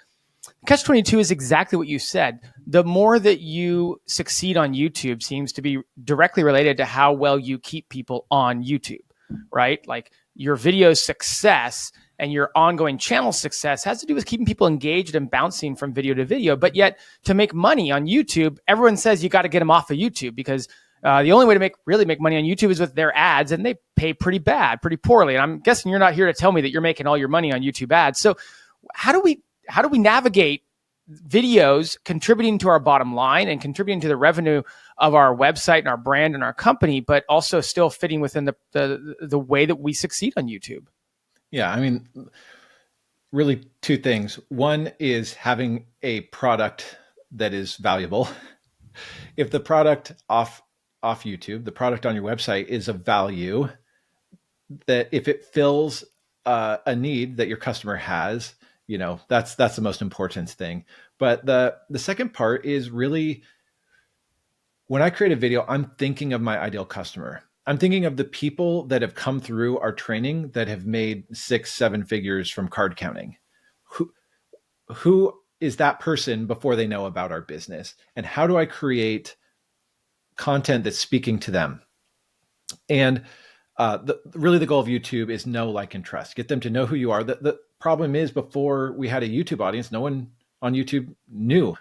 catch-22 is exactly what you said. The more that you succeed on YouTube seems to be directly related to how well you keep people on YouTube, right? Like, your video success and your ongoing channel success has to do with keeping people engaged and bouncing from video to video. But yet, to make money on YouTube, everyone says you got to get them off of YouTube, because the only way to really make money on YouTube is with their ads, and they pay pretty poorly. And I'm guessing you're not here to tell me that you're making all your money on YouTube ads. So how do we navigate videos contributing to our bottom line and contributing to the revenue of our website and our brand and our company, but also still fitting within the way that we succeed on YouTube? Yeah, I mean, really 2 things. One is having a product that is valuable. If the product off YouTube, the product on your website is of value, that if it fills a need that your customer has, that's the most important thing. But the second part is really when I create a video, I'm thinking of my ideal customer. I'm thinking of the people that have come through our training that have made 6-7 figures from card counting. Who is that person before they know about our business? And how do I create content that's speaking to them? And really the goal of YouTube is know, like, and trust. Get them to know who you are. The problem is, before we had a YouTube audience, no one on YouTube knew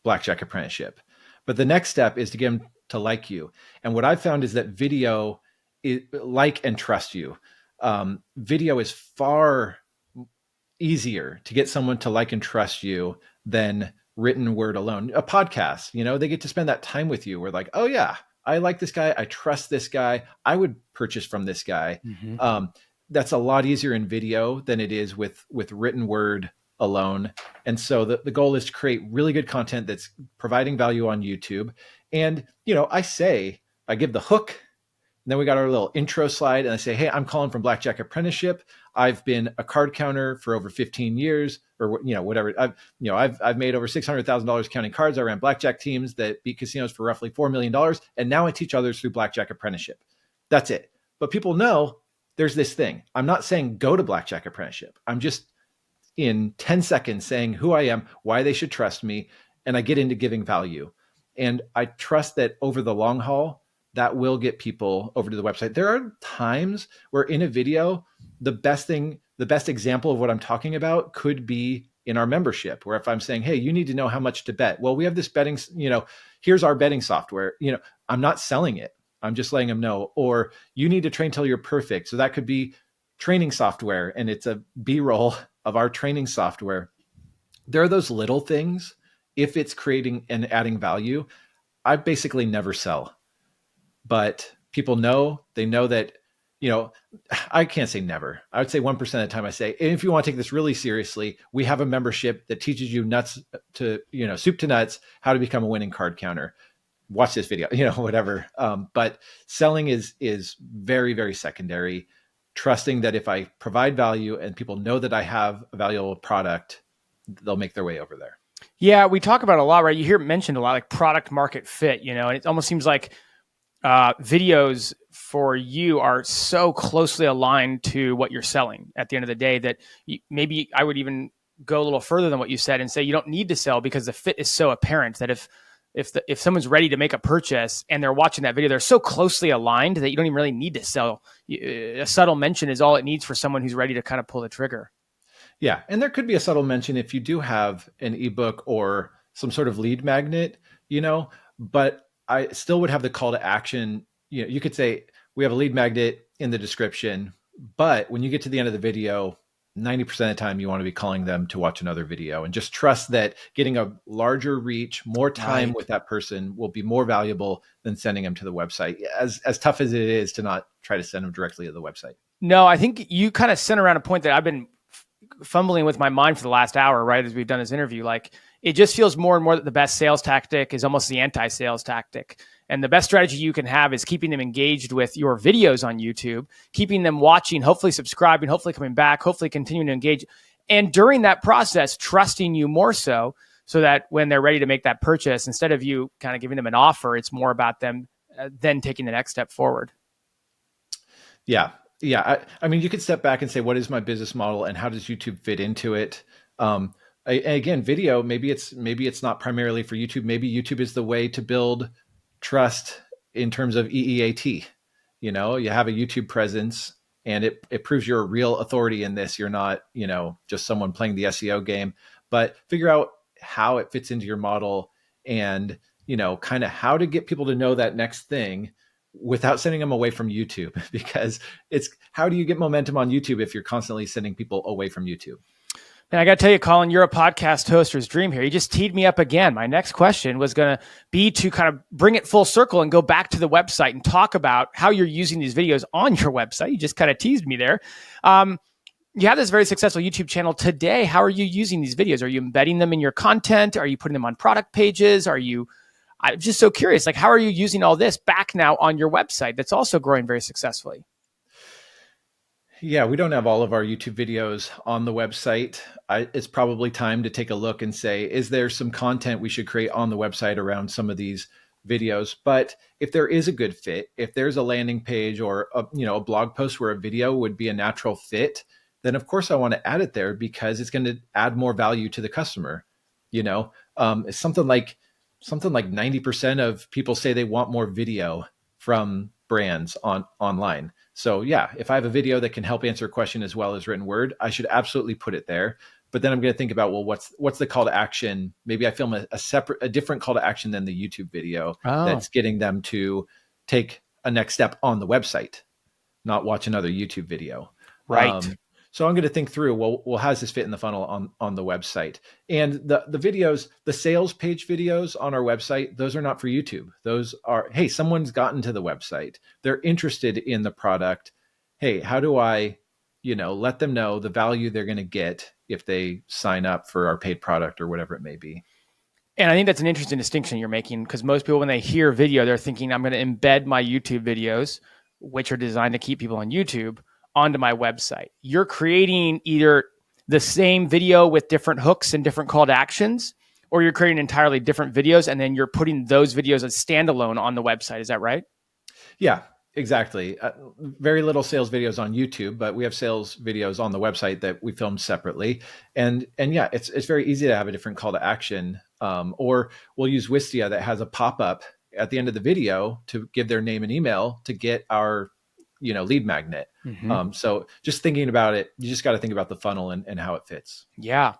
Blackjack Apprenticeship. But the next step is to get them to like you. And what I've found is that video is like and trust you. Video is far easier to get someone to like and trust you than written word alone. A podcast, they get to spend that time with you. We're like, oh yeah, I like this guy. I trust this guy. I would purchase from this guy. Mm-hmm. That's a lot easier in video than it is with written word alone. And so the goal is to create really good content that's providing value on YouTube. And, I give the hook, and then we got our little intro slide, and I say, hey, I'm Colin from Blackjack Apprenticeship. I've been a card counter for over 15 years, or whatever. I've made over $600,000 counting cards. I ran blackjack teams that beat casinos for roughly $4 million, and now I teach others through Blackjack Apprenticeship. That's it. But people know there's this thing. I'm not saying go to Blackjack Apprenticeship. I'm just in 10 seconds saying who I am, why they should trust me, and I get into giving value. And I trust that over the long haul, that will get people over to the website. There are times where in a video, the best example of what I'm talking about could be in our membership, where if I'm saying, hey, you need to know how much to bet. Well, we have this betting, here's our betting software. I'm not selling it. I'm just letting them know. Or you need to train till you're perfect. So that could be training software, and it's a B-roll of our training software. There are those little things. If it's creating and adding value, I basically never sell. But people know, they know that, I can't say never. I would say 1% of the time I say, if you want to take this really seriously, we have a membership that teaches you soup to nuts, how to become a winning card counter. Watch this video, whatever. But selling is very, very secondary. Trusting that if I provide value and people know that I have a valuable product, they'll make their way over there. Yeah, we talk about it a lot, right? You hear it mentioned a lot, like product market fit, and it almost seems like videos for you are so closely aligned to what you're selling at the end of the day that maybe I would even go a little further than what you said and say you don't need to sell because the fit is so apparent that if someone's ready to make a purchase and they're watching that video, they're so closely aligned that you don't even really need to sell. A subtle mention is all it needs for someone who's ready to kind of pull the trigger. Yeah. And there could be a subtle mention if you do have an ebook or some sort of lead magnet, but I still would have the call to action. You could say we have a lead magnet in the description, but when you get to the end of the video, 90% of the time you want to be calling them to watch another video, and just trust that getting a larger reach, more time with that person will be more valuable than sending them to the website. As tough as it is to not try to send them directly to the website. No, I think you kind of sent around a point that I've been fumbling with my mind for the last hour, right? As we've done this interview, like it just feels more and more that the best sales tactic is almost the anti-sales tactic. And the best strategy you can have is keeping them engaged with your videos on YouTube, keeping them watching, hopefully subscribing, hopefully coming back, hopefully continuing to engage. And during that process, trusting you more so that when they're ready to make that purchase, instead of you kind of giving them an offer, it's more about them then taking the next step forward. Yeah. Yeah. I mean, you could step back and say, what is my business model and how does YouTube fit into it? Again, video, maybe it's not primarily for YouTube. Maybe YouTube is the way to build trust in terms of EEAT. You have a YouTube presence and it proves you're a real authority in this. You're not, just someone playing the SEO game, but figure out how it fits into your model and, kind of how to get people to know that next thing without sending them away from YouTube, because it's how do you get momentum on YouTube if you're constantly sending people away from YouTube? And I got to tell you, Colin, you're a podcast hoster's dream here. You just teed me up again. My next question was going to be to kind of bring it full circle and go back to the website and talk about how you're using these videos on your website. You just kind of teased me there. You have this very successful YouTube channel today. How are you using these videos? Are you embedding them in your content? Are you putting them on product pages? I'm just so curious, like, how are you using all this back now on your website that's also growing very successfully? Yeah, we don't have all of our YouTube videos on the website. It's probably time to take a look and say, is there some content we should create on the website around some of these videos. But if there is a good fit, if there's a landing page or a blog post where a video would be a natural fit, then of course I want to add it there because it's going to add more value to the customer. It's something like 90% of people say they want more video from brands online. So yeah, if I have a video that can help answer a question as well as written word, I should absolutely put it there. But then I'm going to think about, well, what's the call to action? Maybe I film a different call to action than the YouTube video that's getting them to take a next step on the website, not watch another YouTube video. Right. So I'm going to think through, well, how does this fit in the funnel on the website? And the videos, the sales page videos on our website, those are not for YouTube. Those are, hey, someone's gotten to the website. They're interested in the product. Hey, how do I, let them know the value they're going to get if they sign up for our paid product or whatever it may be. And I think that's an interesting distinction you're making, because most people, when they hear video, they're thinking, I'm going to embed my YouTube videos, which are designed to keep people on YouTube, onto my website. You're creating either the same video with different hooks and different call to actions, or you're creating entirely different videos, and then you're putting those videos as standalone on the website. Is that right? Yeah, exactly. Very little sales videos on YouTube, but we have sales videos on the website that we film separately. And yeah, it's very easy to have a different call to action. Or we'll use Wistia that has a pop-up at the end of the video to give their name and email to get our lead magnet. Mm-hmm. So just thinking about it, you just got to think about the funnel and how it fits. Yeah.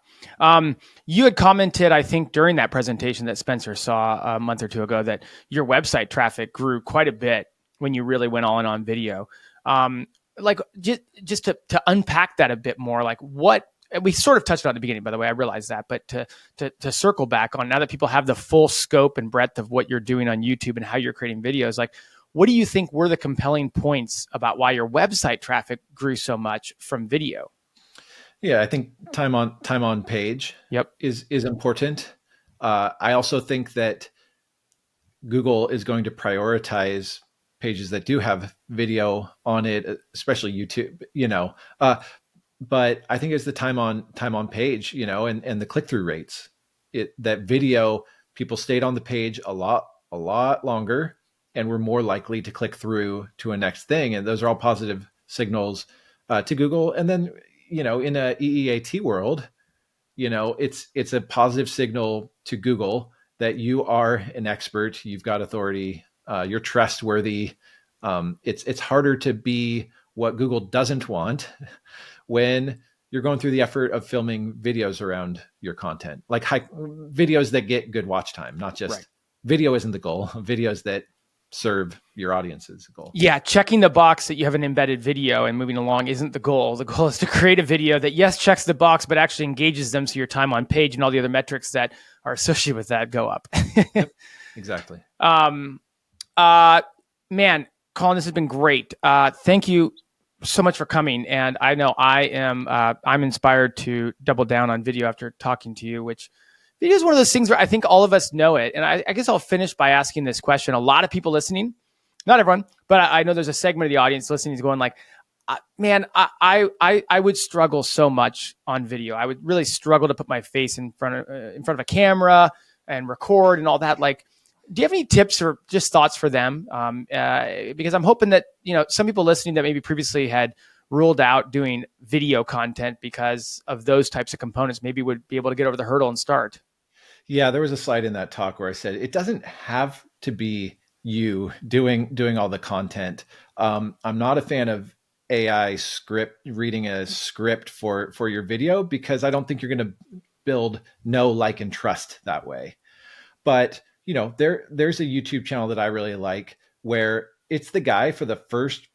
You had commented, I think, during that presentation that Spencer saw a month or two ago, that your website traffic grew quite a bit when you really went all in on video. Just to unpack that a bit more, like what we sort of touched on at the beginning, by the way, I realize that, but to circle back on, now that people have the full scope and breadth of what you're doing on YouTube and how you're creating videos, like, what do you think were the compelling points about why your website traffic grew so much from video? Yeah, I think time on page is important. I also think that Google is going to prioritize pages that do have video on it, especially YouTube, but I think it's the time on page, and the click-through rates. That video, people stayed on the page a lot longer, and we're more likely to click through to a next thing. And those are all positive signals to Google. And then, in a EEAT world, it's a positive signal to Google that you are an expert, you've got authority, you're trustworthy. It's harder to be what Google doesn't want when you're going through the effort of filming videos around your content, like videos that get good watch time, not just video isn't the goal, videos that serve your audience's goal. Yeah, checking the box that you have an embedded video and moving along isn't the goal. The goal is to create a video that, yes, checks the box, but actually engages them, so your time on page and all the other metrics that are associated with that go up. Yep, exactly. Man, Colin, this has been great. Thank you so much for coming. And I know I'm inspired to double down on video after talking to you, which video is one of those things where I think all of us know it. And I guess I'll finish by asking this question. A lot of people listening, not everyone, but I know there's a segment of the audience listening is going like, man, I would struggle so much on video. I would really struggle to put my face in front of a camera and record and all that. Like, do you have any tips or just thoughts for them? Because I'm hoping that, some people listening that maybe previously had ruled out doing video content because of those types of components maybe would be able to get over the hurdle and start. Yeah, there was a slide in that talk where I said, it doesn't have to be you doing all the content. I'm not a fan of AI reading a script for your video, because I don't think you're going to build know, like, and trust that way. But there's a YouTube channel that I really like where it's the guy for the first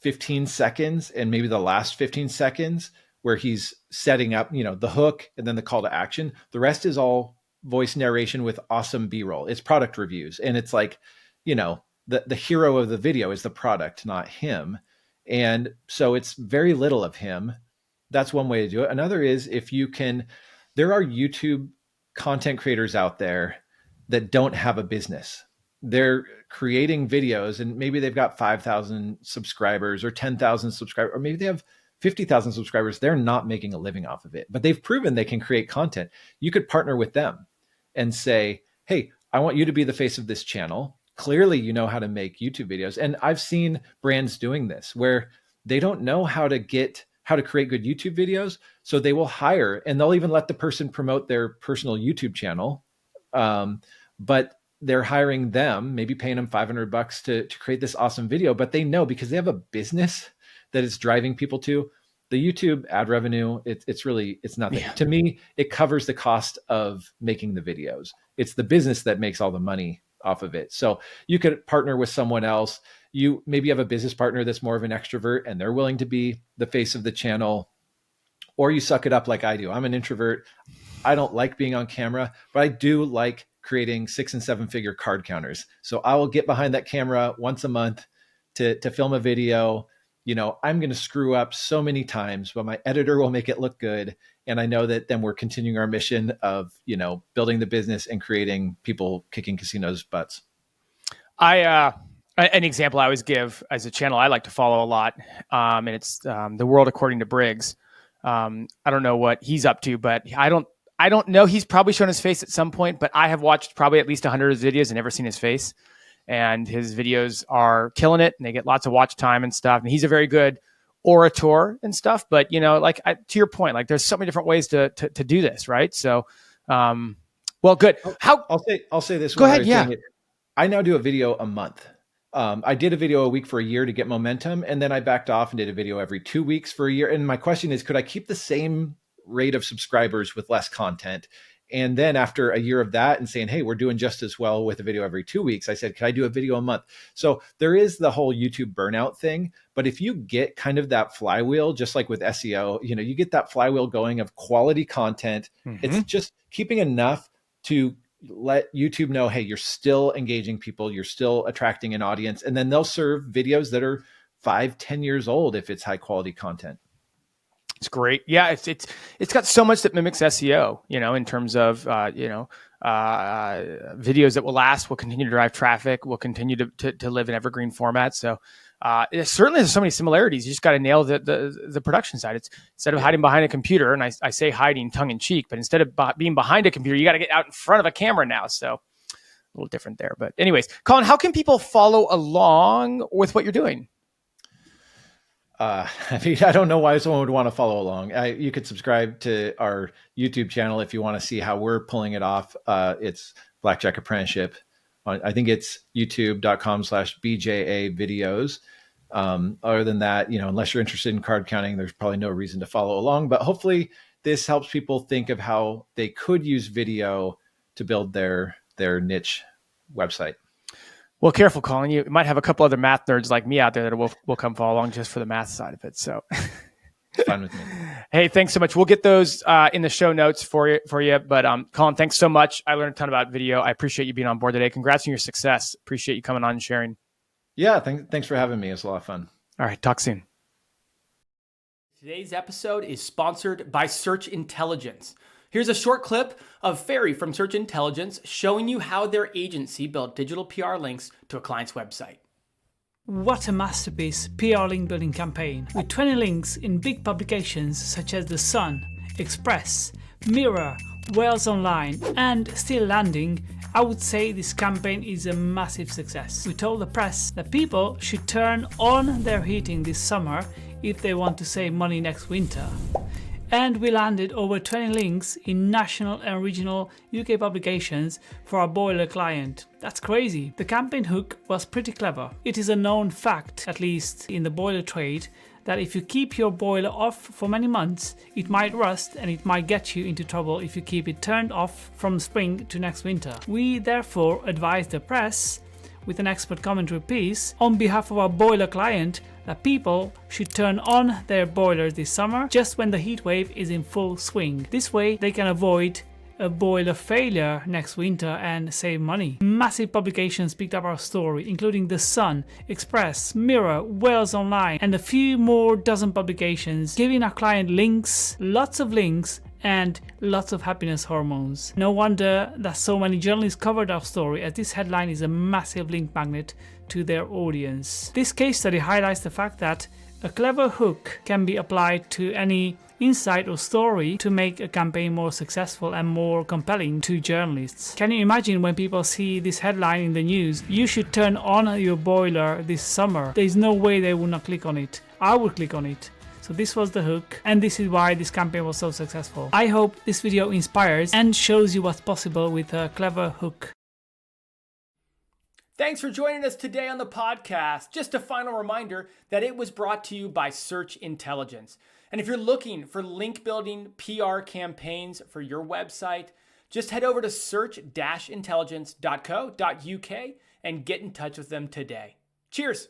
15 seconds and maybe the last 15 seconds where he's setting up, the hook and then the call to action. The rest is all voice narration with awesome B-roll. It's product reviews. And it's like, the hero of the video is the product, not him. And so it's very little of him. That's one way to do it. Another is there are YouTube content creators out there that don't have a business. They're creating videos and maybe they've got 5,000 subscribers or 10,000 subscribers, or maybe they have 50,000 subscribers. They're not making a living off of it, but they've proven they can create content. You could partner with them and say, hey, I want you to be the face of this channel. Clearly, you know how to make YouTube videos. And I've seen brands doing this where they don't know how to create good YouTube videos. So they will hire, and they'll even let the person promote their personal YouTube channel. But they're hiring them, maybe paying them $500 to create this awesome video. But they know, because they have a business that is driving people to the YouTube ad revenue. It's nothing. Yeah. To me, it covers the cost of making the videos. It's the business that makes all the money off of it. So you could partner with someone else. You maybe have a business partner that's more of an extrovert and they're willing to be the face of the channel, or you suck it up like I do. I'm an introvert. I don't like being on camera, but I do like creating 6 and 7 figure card counters. So I will get behind that camera once a month to film a video. You know, I'm going to screw up so many times, but my editor will make it look good. And I know that then we're continuing our mission of, you know, building the business and creating people kicking casinos' butts. An example I always give as a channel I like to follow a lot, and it's The World According to Briggs. I don't know what he's up to, but I don't know. He's probably shown his face at some point, but I have watched probably at least 100 of his videos and never seen his face. And his videos are killing it, and they get lots of watch time and stuff. And he's a very good orator and stuff. But, you know, like to your point, like there's so many different ways to do this, right? So, well, good. I'll say this. Go ahead. Yeah. I now do a video a month. I did a video a week for a year to get momentum, and then I backed off and did a video every 2 weeks for a year. And my question is, could I keep the same rate of subscribers with less content? And then after a year of that and saying, hey, we're doing just as well with a video every 2 weeks, I said, can I do a video a month? So there is the whole YouTube burnout thing. But if you get kind of that flywheel, just like with SEO, you know, you get that flywheel going of quality content. Mm-hmm. It's just keeping enough to let YouTube know, hey, you're still engaging people, you're still attracting an audience. And then they'll serve videos that are 5-10 years old if it's high quality content. It's great. Yeah, it's got so much that mimics SEO, you know, in terms of videos that will last, will continue to drive traffic, will continue to live in evergreen format. So certainly there's so many similarities. You just got to nail the production side. It's instead of hiding behind a computer, and I say hiding tongue in cheek, but instead of being behind a computer, you got to get out in front of a camera now. So a little different there. But anyways, Colin, how can people follow along with what you're doing? I mean, I don't know why someone would want to follow along. You could subscribe to our YouTube channel if you want to see how we're pulling it off. It's Blackjack Apprenticeship. I think it's youtube.com/BJA videos. Other than that, you know, unless you're interested in card counting, there's probably no reason to follow along. But hopefully this helps people think of how they could use video to build their niche website. Well, careful, Colin. You might have a couple other math nerds like me out there that will come follow along just for the math side of it. So it's fine with me. Hey, thanks so much. We'll get those in the show notes for you. But Colin, thanks so much. I learned a ton about video. I appreciate you being on board today. Congrats on your success. Appreciate you coming on and sharing. Yeah, thanks for having me. It's a lot of fun. All right, talk soon. Today's episode is sponsored by Search Intelligence. Here's a short clip of Ferry from Search Intelligence showing you how their agency built digital PR links to a client's website. What a masterpiece PR link building campaign. With 20 links in big publications such as The Sun, Express, Mirror, Wales Online, and still landing, I would say this campaign is a massive success. We told the press that people should turn on their heating this summer if they want to save money next winter. And we landed over 20 links in national and regional UK publications for our boiler client. That's crazy. The campaign hook was pretty clever. It is a known fact, at least in the boiler trade, that if you keep your boiler off for many months, it might rust and it might get you into trouble if you keep it turned off from spring to next winter. We therefore advised the press, with an expert commentary piece, on behalf of our boiler client, that people should turn on their boilers this summer just when the heat wave is in full swing. This way they can avoid a boiler failure next winter and save money. Massive publications picked up our story, including The Sun, Express, Mirror, Wales Online, and a few more dozen publications, giving our client links, lots of links, and lots of happiness hormones. No wonder that so many journalists covered our story, as this headline is a massive link magnet to their audience. This case study highlights the fact that a clever hook can be applied to any insight or story to make a campaign more successful and more compelling to journalists. Can you imagine when people see this headline in the news, "You should turn on your boiler this summer"? There's no way they would not click on it. I would click on it. So this was the hook, and this is why this campaign was so successful. I hope this video inspires and shows you what's possible with a clever hook. Thanks for joining us today on the podcast. Just a final reminder that it was brought to you by Search Intelligence. And if you're looking for link building PR campaigns for your website, just head over to search-intelligence.co.uk and get in touch with them today. Cheers.